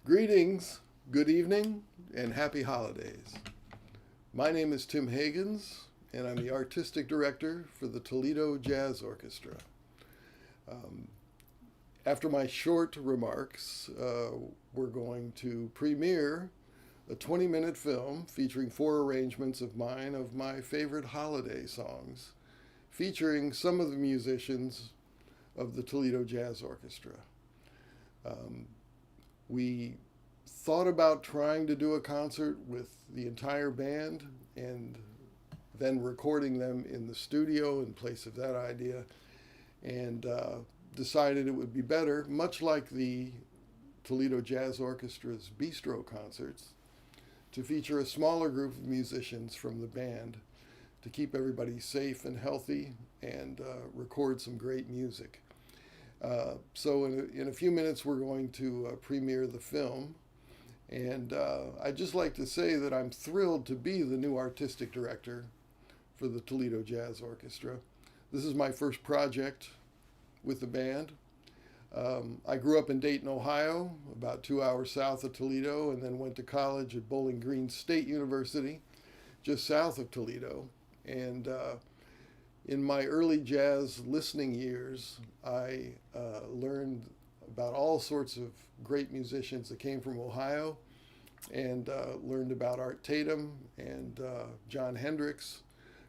Greetings, good evening, and happy holidays. My name is Tim Hagans, and I'm the artistic director for the Toledo Jazz Orchestra. After my short remarks, we're going to premiere a 20-minute film featuring 4 arrangements of mine of my favorite holiday songs, featuring some of the musicians of the Toledo Jazz Orchestra. We thought about trying to do a concert with the entire band and then recording them in the studio in place of that idea, and decided it would be better, much like the Toledo Jazz Orchestra's bistro concerts, to feature a smaller group of musicians from the band to keep everybody safe and healthy and record some great music. So in a few minutes, we're going to premiere the film. And I'd just like to say that I'm thrilled to be the new artistic director for the Toledo Jazz Orchestra. This is my first project with the band. I grew up in Dayton, Ohio, about 2 hours south of Toledo, and then went to college at Bowling Green State University, just south of Toledo. And in my early jazz listening years, I learned about all sorts of great musicians that came from Ohio, and learned about Art Tatum and John Hendricks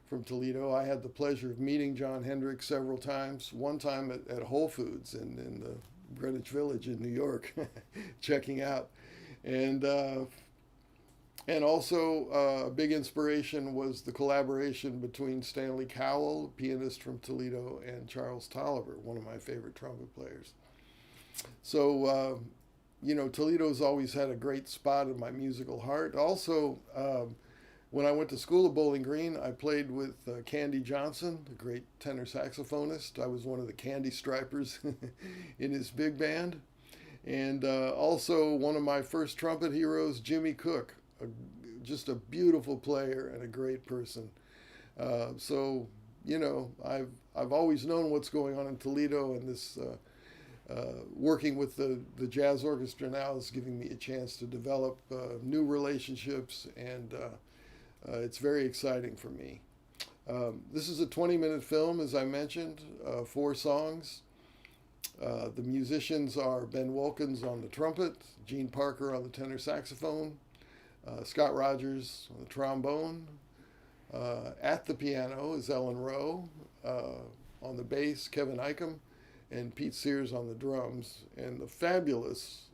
from Toledo. I had the pleasure of meeting John Hendricks several times, one time at Whole Foods in the Greenwich Village in New York, checking out. And also a big inspiration was the collaboration between Stanley Cowell, pianist from Toledo, and Charles Tolliver, one of my favorite trumpet players. So, Toledo's always had a great spot in my musical heart. Also, when I went to school at Bowling Green, I played with Candy Johnson, the great tenor saxophonist. I was one of the Candy Stripers in his big band. And also one of my first trumpet heroes, Jimmy Cook, just a beautiful player and a great person. So, I've always known what's going on in Toledo, and this working with the Jazz Orchestra now is giving me a chance to develop new relationships, and it's very exciting for me. This is a 20-minute film, as I mentioned, 4 songs. The musicians are Ben Wolkins on the trumpet, Gene Parker on the tenor saxophone, Scott Rogers on the trombone. At the piano is Ellen Rowe, on the bass, Kevin Eikum, and Pete Siers on the drums, and the fabulous,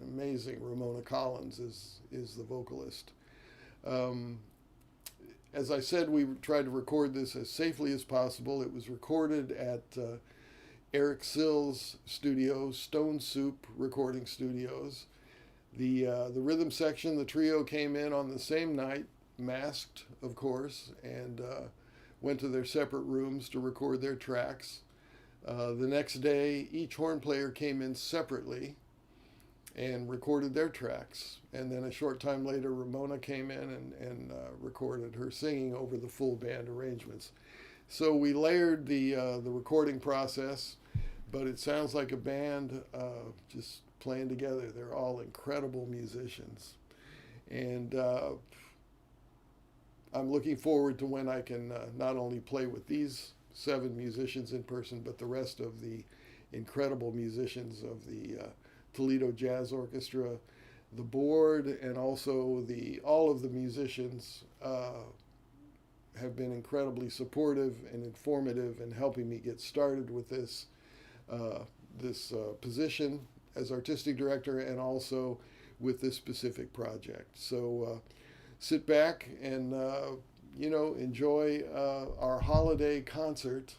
amazing Ramon Collins is the vocalist. As I said, we tried to record this as safely as possible. It was recorded at Eric Sills' studio, Stone Soup Recording Studios. The rhythm section, the trio came in on the same night, masked, of course, and went to their separate rooms to record their tracks. The next day, each horn player came in separately and recorded their tracks. And then a short time later, Ramona came in and recorded her singing over the full band arrangements. So we layered the recording process, but it sounds like a band just playing together. They're all incredible musicians. And I'm looking forward to when I can not only play with these 7 musicians in person, but the rest of the incredible musicians of the Toledo Jazz Orchestra, the board, and also all of the musicians have been incredibly supportive and informative in helping me get started with this position as artistic director, and also with this specific project. So sit back and enjoy our holiday concert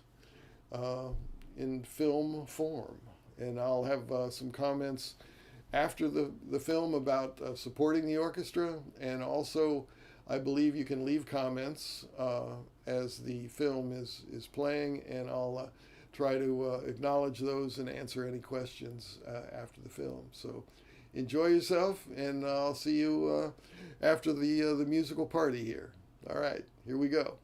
in film form. And I'll have some comments after the film about supporting the orchestra, and also I believe you can leave comments as the film is playing, and I'll try to acknowledge those and answer any questions after the film. So enjoy yourself, and I'll see you after the musical party here. All right, here we go.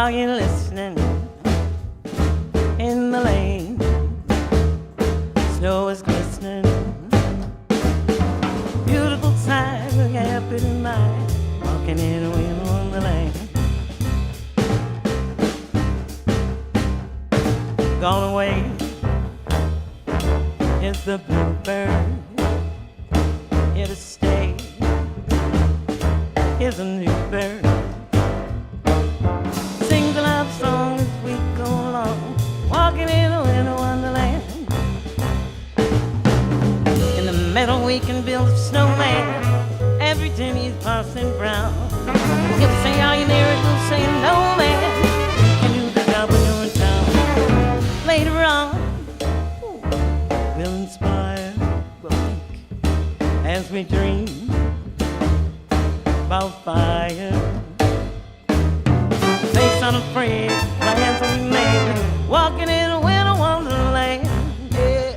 Are you listening? In the lane, snow is glistening. Beautiful sight, look happy tonight, walking in a winter wonderland. Gone away is the bluebird, here to stay is a new bird. Sings a love song as we go along, walking in a winter wonderland. In the meadow we can build a snowman, every time he's passing brown. He'll say, are you near it? We'll say, no man, you can do the job when you're in town. Later on, we'll inspire, we'll think, as we dream about fire. Face unafraid, plans that we made, walking in a winter wonderland. Yeah.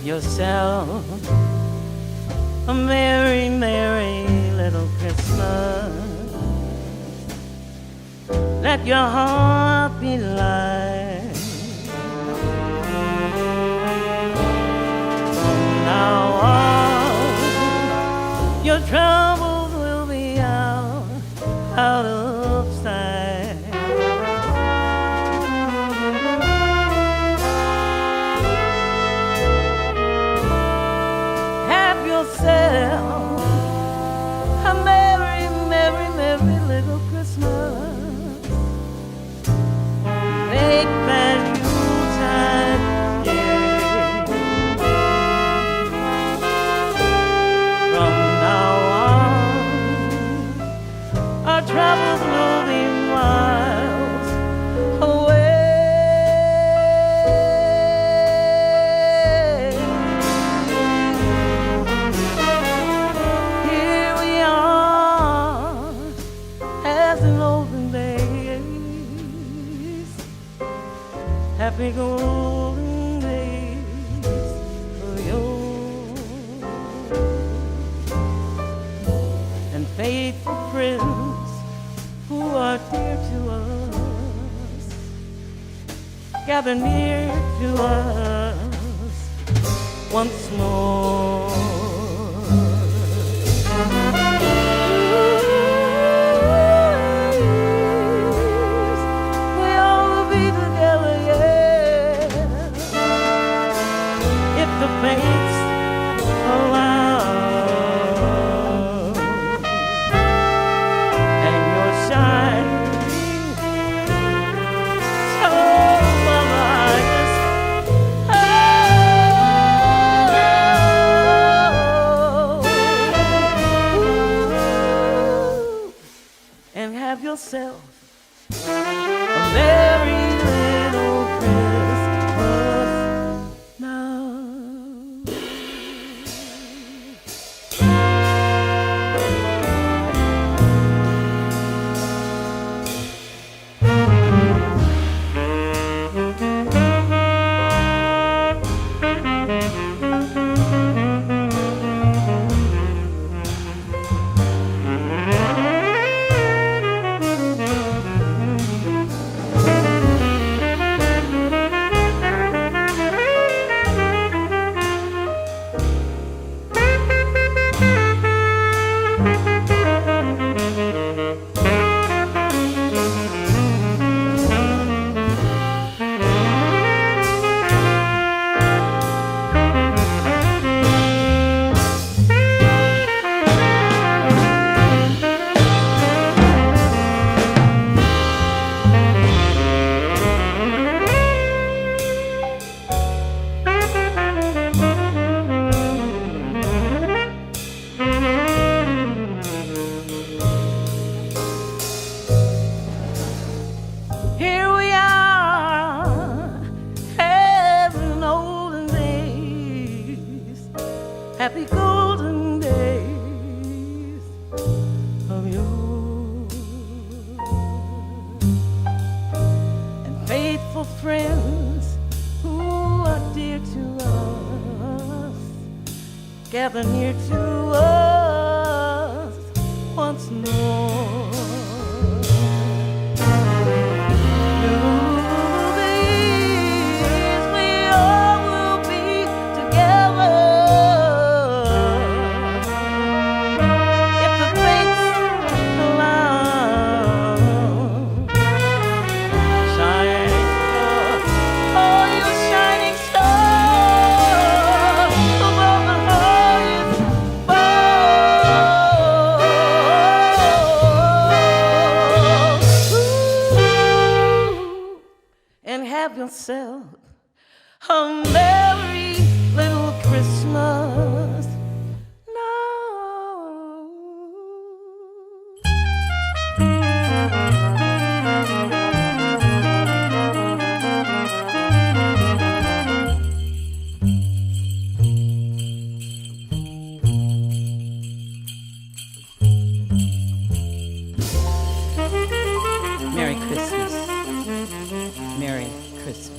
Yourself a merry, merry little Christmas. Let your heart be light. From now on, your troubles will be out of sight. Yourself a merry, merry, merry little Christmas. Make that Yuletide gay. From now on, our troubles will be miles away. Happy golden days of yore, and faithful friends who are dear to us gather near to us once more. We all will be together, yeah, if the fates allow. And your shining yourself a merry little Christmas now. Happy golden days of you and faithful friends who are dear to us gather near to us once more. Yourself a merry little Christmas Merry Christmas. Merry Christmas.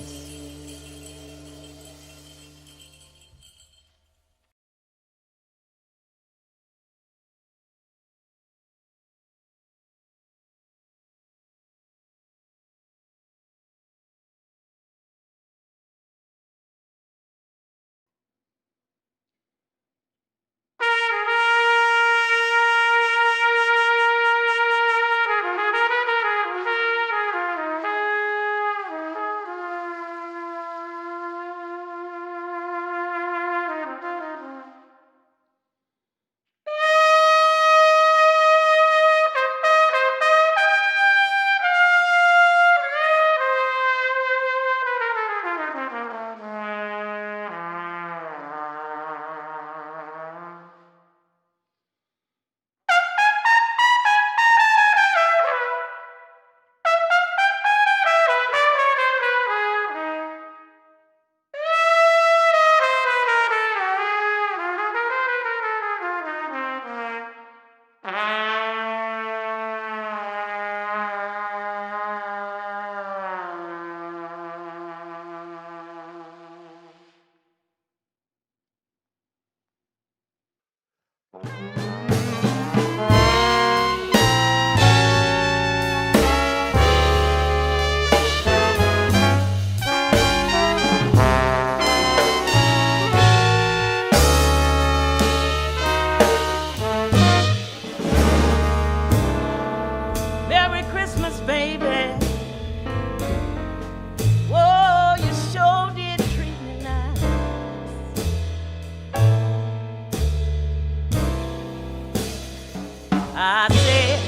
I said,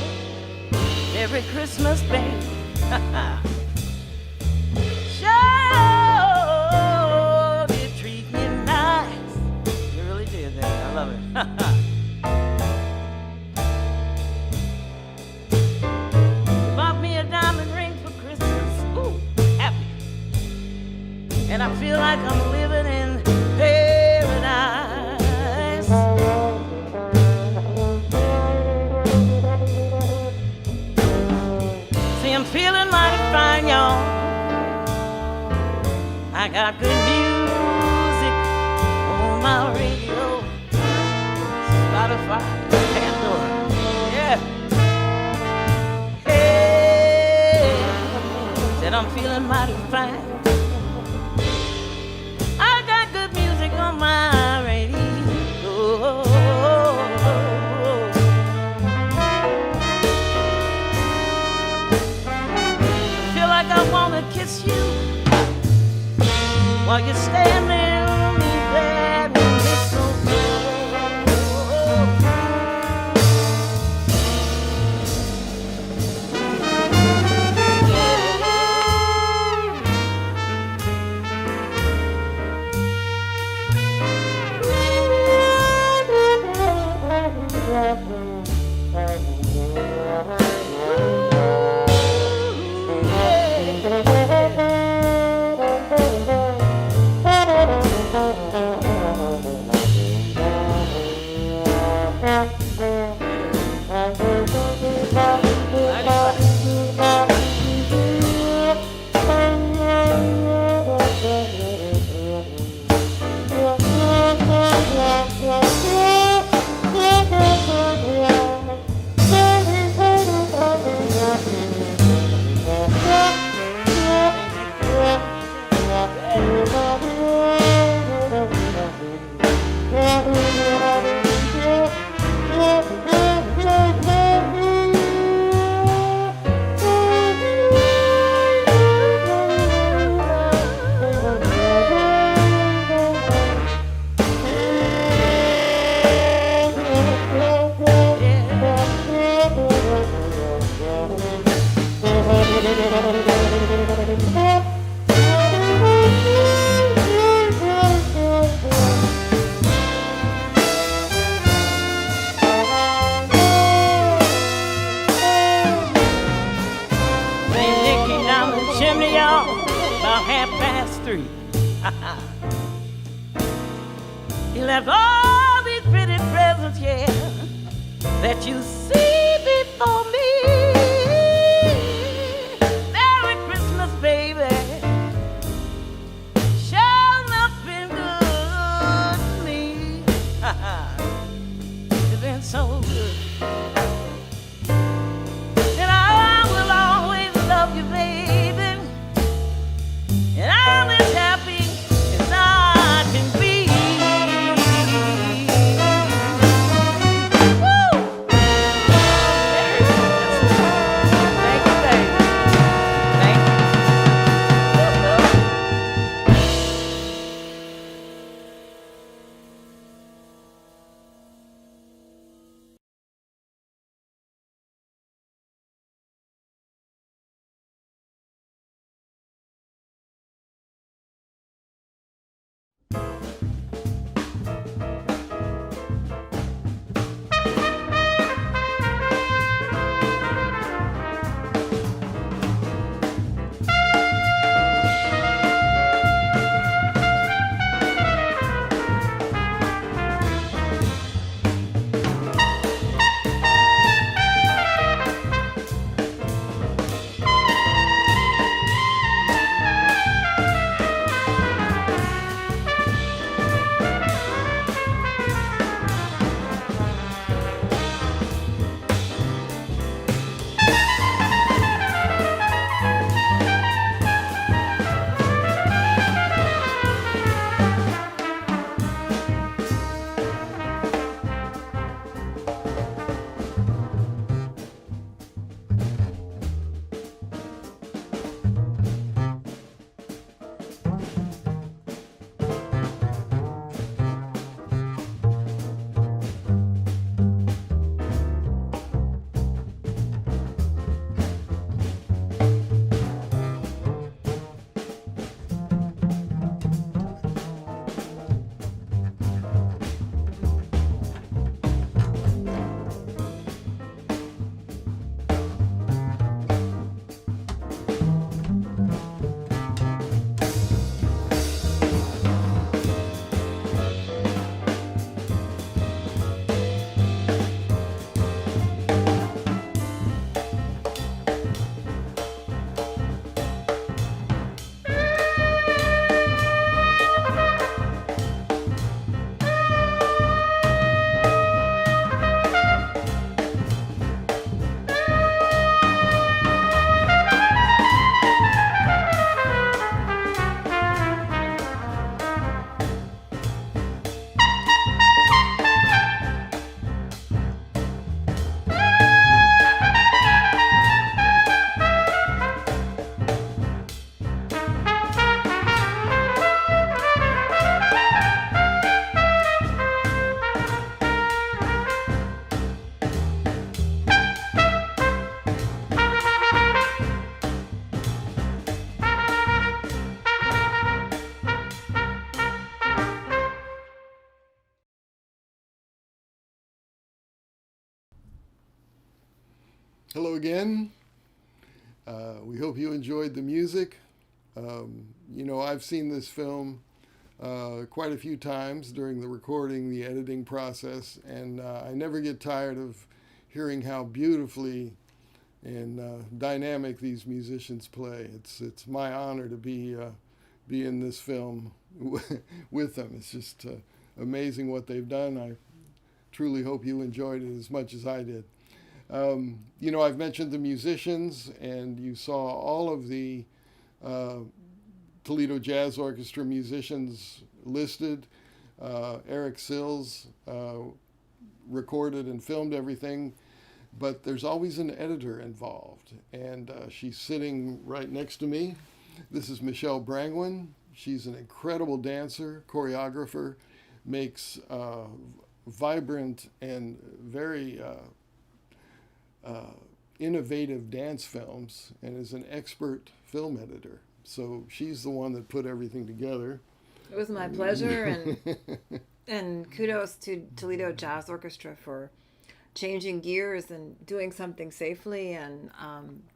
Merry Christmas, baby. Sure, you treat me nice. You really did that. I love it. You bought me a diamond ring for Christmas. Ooh, happy. And I feel like I'm living in paradise. See, I'm feeling mighty fine, y'all. I got good music on my radio, Spotify, Pandora, yeah. Hey, said I'm feeling mighty fine. I got good music on my radio. I feel like I wanna kiss you while you're standing on me there with me so he left all these pretty presents, yeah, that you see before me. Merry Christmas, baby. Sure enough been good to me. You've been so good. And I will always love you, baby. And I'm as happy as I can be. Woo! Hello again. We hope you enjoyed the music. I've seen this film quite a few times during the recording, the editing process, and I never get tired of hearing how beautifully and dynamic these musicians play. It's my honor to be in this film with them. It's just amazing what they've done. I truly hope you enjoyed it as much as I did. I've mentioned the musicians, and you saw all of the Toledo Jazz Orchestra musicians listed. Eric Sills recorded and filmed everything, but there's always an editor involved, and she's sitting right next to me. This is Michelle Brangwyn. She's an incredible dancer, choreographer, makes vibrant and very innovative dance films, and is an expert film editor. So she's the one that put everything together. It was my pleasure, and kudos to Toledo Jazz Orchestra for changing gears and doing something safely, and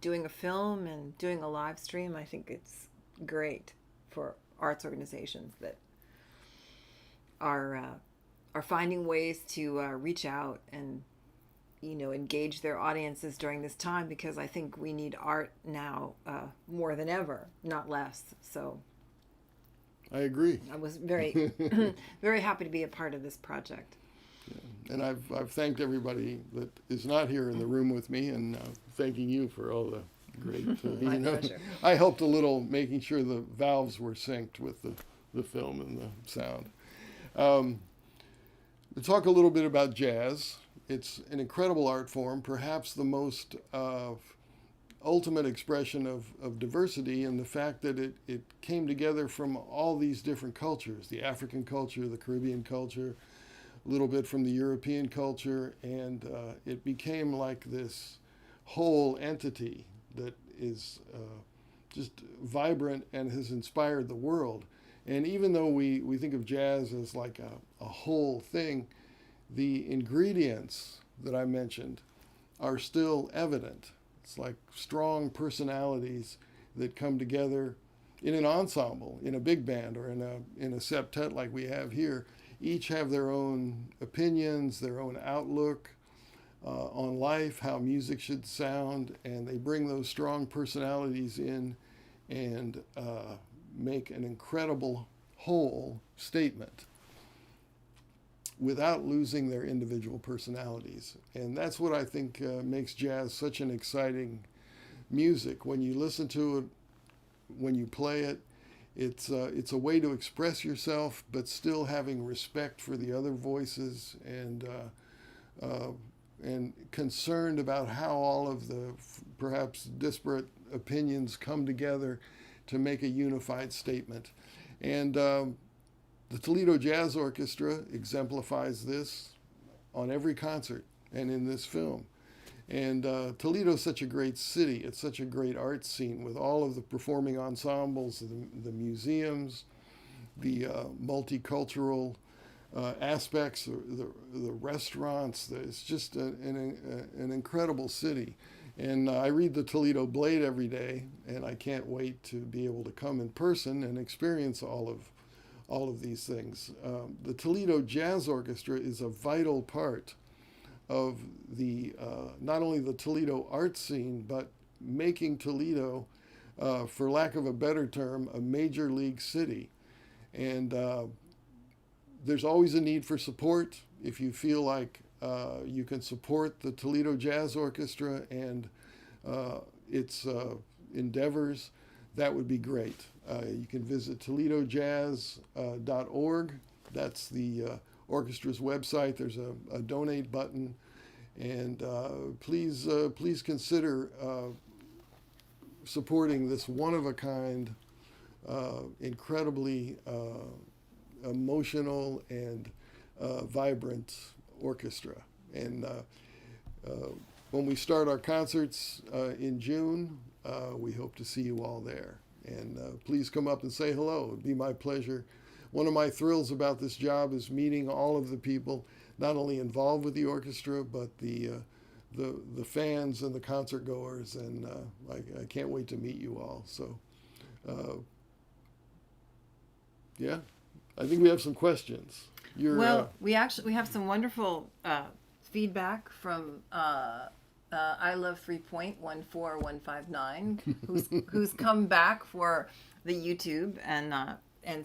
doing a film and doing a live stream. I think it's great for arts organizations that are finding ways to reach out and engage their audiences during this time, because I think we need art now more than ever, not less. So I agree. I was very very happy to be a part of this project. Yeah. And I've thanked everybody that is not here in the room with me, and thanking you for all the great My pleasure. I helped a little making sure the valves were synced with the film and the sound. To talk a little bit about jazz. It's an incredible art form, perhaps the most ultimate expression of diversity, and the fact that it came together from all these different cultures, the African culture, the Caribbean culture, a little bit from the European culture, and it became like this whole entity that is just vibrant and has inspired the world. And even though we think of jazz as like a whole thing, the ingredients that I mentioned are still evident. It's like strong personalities that come together in an ensemble, in a big band, or in a septet like we have here. Each have their own opinions, their own outlook on life, how music should sound, and they bring those strong personalities in and make an incredible whole statement without losing their individual personalities. And that's what I think makes jazz such an exciting music. When you listen to it, when you play it, it's a way to express yourself, but still having respect for the other voices, and concerned about how all of the perhaps disparate opinions come together to make a unified statement. And the Toledo Jazz Orchestra exemplifies this on every concert and in this film. And Toledo's such a great city. It's such a great art scene with all of the performing ensembles, the museums, the multicultural aspects, the restaurants. It's just an incredible city. And I read the Toledo Blade every day, and I can't wait to be able to come in person and experience all of these things. The Toledo Jazz Orchestra is a vital part of the not only the Toledo art scene, but making Toledo, for lack of a better term, a major league city. And there's always a need for support. If you feel like you can support the Toledo Jazz Orchestra and its endeavors, that would be great. You can visit toledojazz.org. That's the orchestra's website. There's a donate button, and please consider supporting this one-of-a-kind, incredibly emotional and vibrant orchestra. And when we start our concerts in June, we hope to see you all there. And please come up and say hello. It'd be my pleasure. One of my thrills about this job is meeting all of the people, not only involved with the orchestra, but the the fans and the concert goers, and I can't wait to meet you all. So, yeah, I think we have some questions. Well, we have some wonderful feedback from I Love 3.14159, who's come back for the YouTube and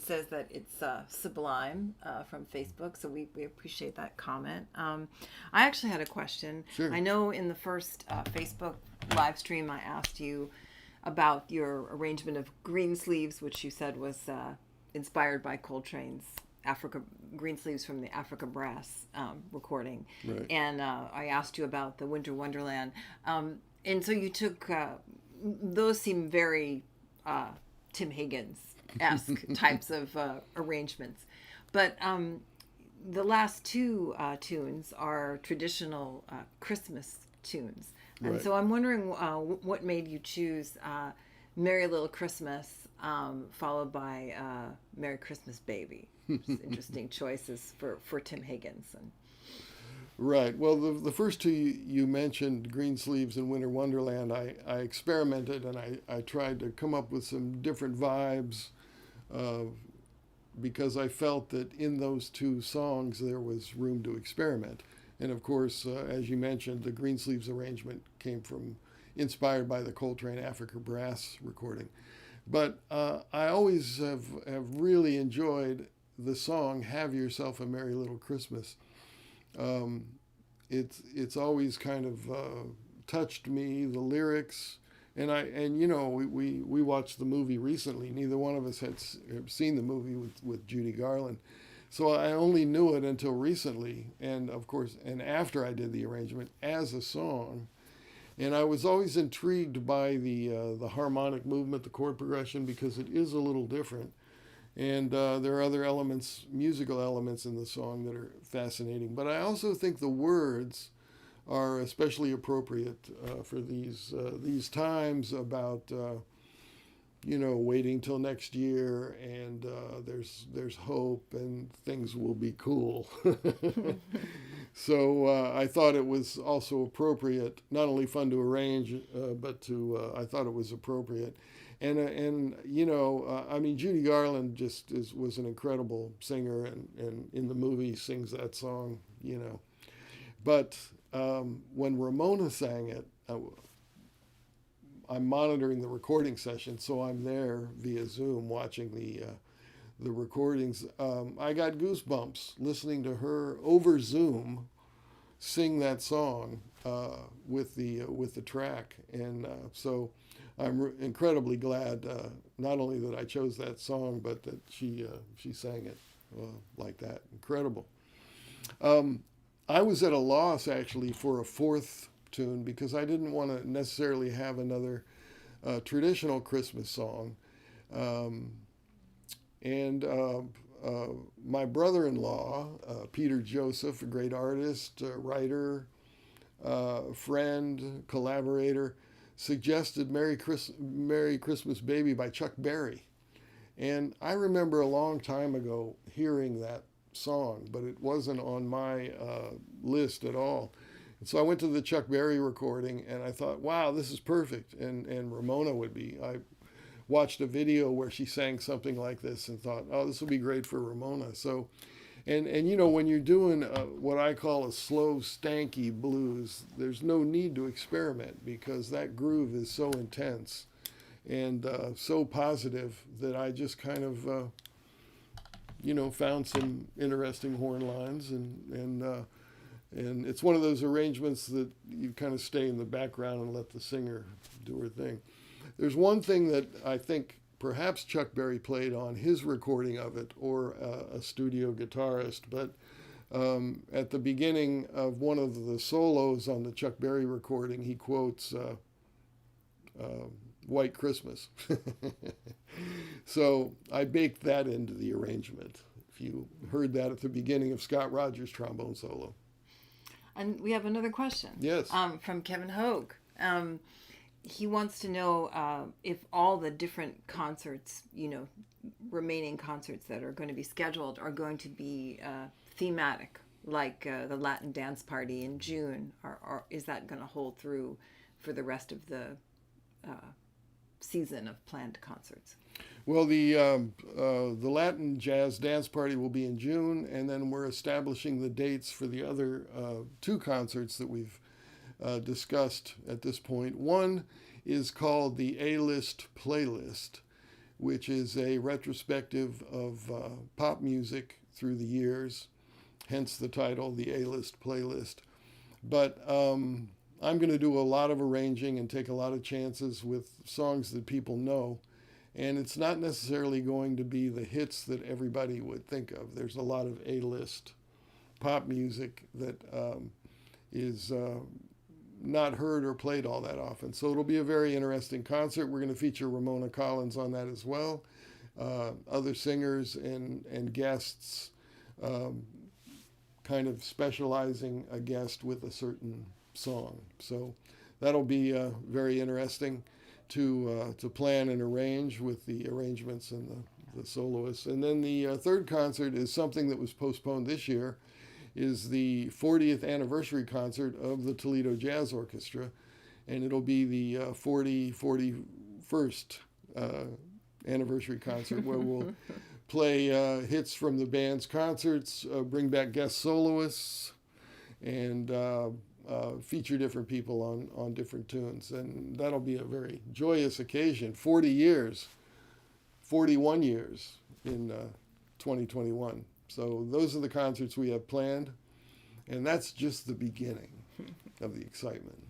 says that it's sublime from Facebook. So we appreciate that comment. I actually had a question. Sure. I know in the first Facebook live stream I asked you about your arrangement of Green Sleeves, which you said was inspired by Coltrane's Green Sleeves from the Africa Brass recording. Right. And I asked you about the Winter Wonderland. And so you took, those seem very Tim Hagans-esque types of arrangements. But the last two tunes are traditional Christmas tunes. And Right. so I'm wondering what made you choose Merry Little Christmas followed by Merry Christmas Baby. Interesting choices for Tim Hagans. Right. Well, the first two you mentioned, Green Sleeves and Winter Wonderland, I experimented and I tried to come up with some different vibes because I felt that in those two songs there was room to experiment. And of course, as you mentioned, the Green Sleeves arrangement came from, inspired by the Coltrane Africa Brass recording. But I always have really enjoyed the song "Have Yourself a Merry Little Christmas." It's always kind of touched me, the lyrics, and you know, we watched the movie recently. Neither one of us have seen the movie with Judy Garland, so I only knew it until recently, and of course, and after I did the arrangement as a song. And I was always intrigued by the harmonic movement, the chord progression, because it is a little different. And there are other elements, musical elements in the song that are fascinating. But I also think the words are especially appropriate for these times about, you know, waiting till next year, and there's hope and things will be cool. So I thought it was also appropriate, not only fun to arrange, but I thought it was appropriate. And you know, I mean, Judy Garland just was an incredible singer, and in the movie sings that song, you know. But when Ramona sang it, I'm monitoring the recording session, so I'm there via Zoom watching the recordings. I got goosebumps listening to her over Zoom sing that song with the track, and so I'm incredibly glad not only that I chose that song, but that she sang it like that. Incredible. I was at a loss actually for a fourth tune because I didn't want to necessarily have another traditional Christmas song. And my brother-in-law, Peter Joseph, a great artist, writer, friend, collaborator, suggested Merry Christmas Baby by Chuck Berry. And I remember a long time ago hearing that song, but it wasn't on my list at all. And so I went to the Chuck Berry recording and I thought, wow, this is perfect. And Ramona would be. I watched a video where she sang something like this and thought, oh, this will be great for Ramona. So, and you know, when you're doing what I call a slow, stanky blues, there's no need to experiment because that groove is so intense and so positive that I just kind of, you know, found some interesting horn lines, and it's one of those arrangements that you kind of stay in the background and let the singer do her thing. There's one thing that I think perhaps Chuck Berry played on his recording of it, or a studio guitarist, but at the beginning of one of the solos on the Chuck Berry recording, he quotes White Christmas. So I baked that into the arrangement. If you heard that at the beginning of Scott Rogers' trombone solo. And we have another question. Yes. From Kevin Hogue. He wants to know if all the different concerts, you know, remaining concerts that are going to be scheduled are going to be thematic like the Latin dance party in June, or is that going to hold through for the rest of the season of planned concerts? Well, the Latin Jazz Dance Party will be in June, and then we're establishing the dates for the other two concerts that we've discussed at this point. One is called the A-List Playlist, which is a retrospective of pop music through the years, hence the title, the A-List Playlist. But I'm going to do a lot of arranging and take a lot of chances with songs that people know. And it's not necessarily going to be the hits that everybody would think of. There's a lot of A-list pop music that is not heard or played all that often. So it'll be a very interesting concert. We're going to feature Ramon Collins on that as well. Other singers and guests, kind of specializing a guest with a certain song. So that'll be very interesting to plan and arrange with the arrangements and the soloists. And then the third concert is something that was postponed this year, is the 40th anniversary concert of the Toledo Jazz Orchestra. And it'll be the 41st anniversary concert where we'll play hits from the band's concerts, bring back guest soloists, and feature different people on different tunes. And that'll be a very joyous occasion. 41 years in 2021. So those are the concerts we have planned, and that's just the beginning of the excitement.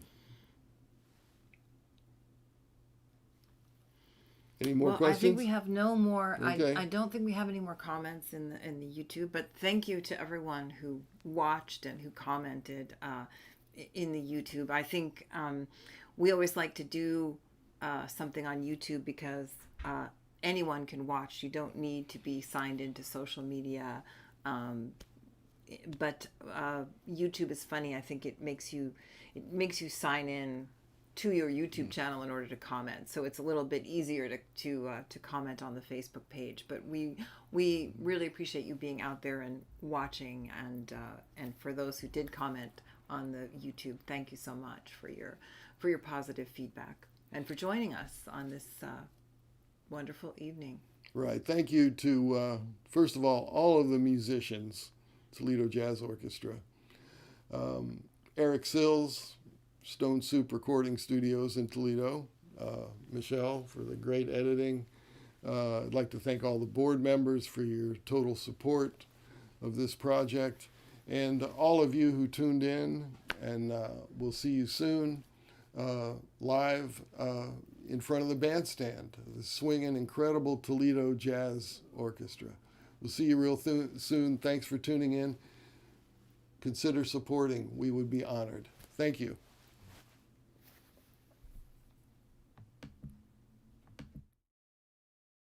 Any more questions? I think we have no more. Okay. I don't think we have any more comments in the YouTube. But thank you to everyone who watched and who commented in the YouTube. I think we always like to do something on YouTube because anyone can watch. You don't need to be signed into social media. But YouTube is funny. I think it makes you sign in to your YouTube channel in order to comment. So it's a little bit easier to comment on the Facebook page. But we really appreciate you being out there and watching. And for those who did comment on the YouTube, thank you so much for your positive feedback and for joining us on this wonderful evening. Right. Thank you to, first of all of the musicians, Toledo Jazz Orchestra. Eric Sills, Stone Soup Recording Studios in Toledo. Michelle for the great editing. I'd like to thank all the board members for your total support of this project. And all of you who tuned in, and we'll see you soon live in front of the bandstand, the swinging, incredible Toledo Jazz Orchestra. We'll see you real soon. Thanks for tuning in. Consider supporting. We would be honored. Thank you.